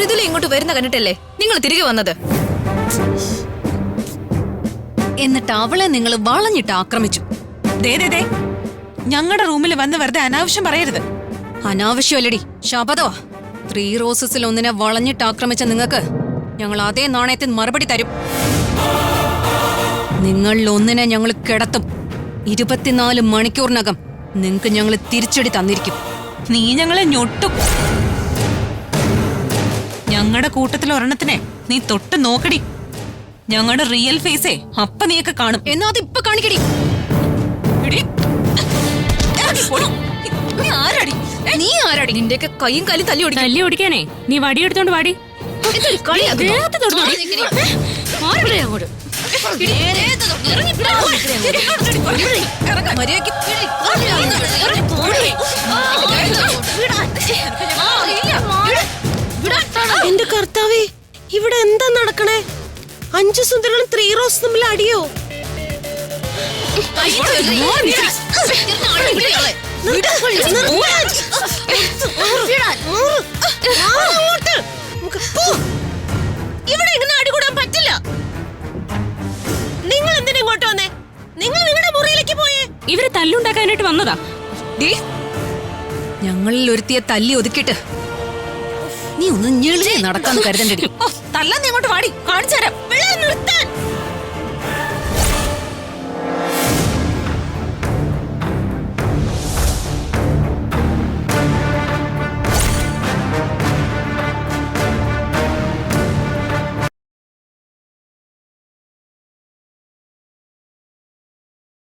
മൃദുല ഇങ്ങോട്ട് വരുന്ന കണ്ടിട്ടല്ലേ നിങ്ങൾ തിരികെ വന്നത്. എന്നിട്ട് അവളെ നിങ്ങൾ വളഞ്ഞിട്ട് ആക്രമിച്ചു. ഞങ്ങളുടെ റൂമിൽ വന്ന് വെറുതെ അനാവശ്യം പറയരുത്. അനാവശ്യമല്ലടി, ശപഥോ. 3 റോസസിൽ ഒന്നിനെ വളഞ്ഞിട്ട് ആക്രമിച്ച നിങ്ങൾക്ക് ഞങ്ങൾ അതേ നാണയത്തിന് മറുപടി തരും. നിങ്ങളിൽ ഒന്നിനെ ഞങ്ങൾ കിടത്തും. 24 മണിക്കൂറിനകം നിങ്ങൾക്ക് ഞങ്ങൾ തിരിച്ചടി തന്നിരിക്കും. നീ ഞങ്ങളെ ഞൊട്ടും. ഞങ്ങളുടെ കൂട്ടത്തിൽ ഒരെണ്ണത്തിനെ നീ തൊട്ട് നോക്കടി. ഞങ്ങളുടെ റിയൽ ഫേസേ അപ്പ നീയൊക്കെ കാണും. എന്നാ അത് ഇപ്പൊ കാണിക്കടി. നീ ആരാടി? നിന്റെയൊക്കെ കൈയും കാലും തല്ലി ഓടിക്കാനേ നീ വടിയെടുത്തോണ്ട് വാടി. എന്റെ കർത്താവേ, ഇവിടെ എന്താ നടക്കണേ? 5 സുന്ദരനും 3 റോസ് തമ്മിൽ അടിയോ? ഇവിടെ ഇങ്ങനെ അടികൂടാൻ പറ്റില്ല. നിങ്ങൾ എന്തിനാ ഇങ്ങോട്ട് വന്നേ? നിങ്ങൾ നിങ്ങളുടെ മുറിയിലേക്ക് പോയേ. ഇവര് തല്ലുണ്ടാക്കാനായിട്ട് വന്നതാ. ഞങ്ങളിൽ ഒരുത്തിയെ തല്ലി ഒതുക്കിട്ട് നീ ഒന്ന് ഞെളിഞ്ഞ് നടക്കാന്ന് കരുതണ്ടടി. തല്ലാൻ നീ ഇങ്ങോട്ട് വാടി, കാണിച്ചു തരാം. നിർത്താൻ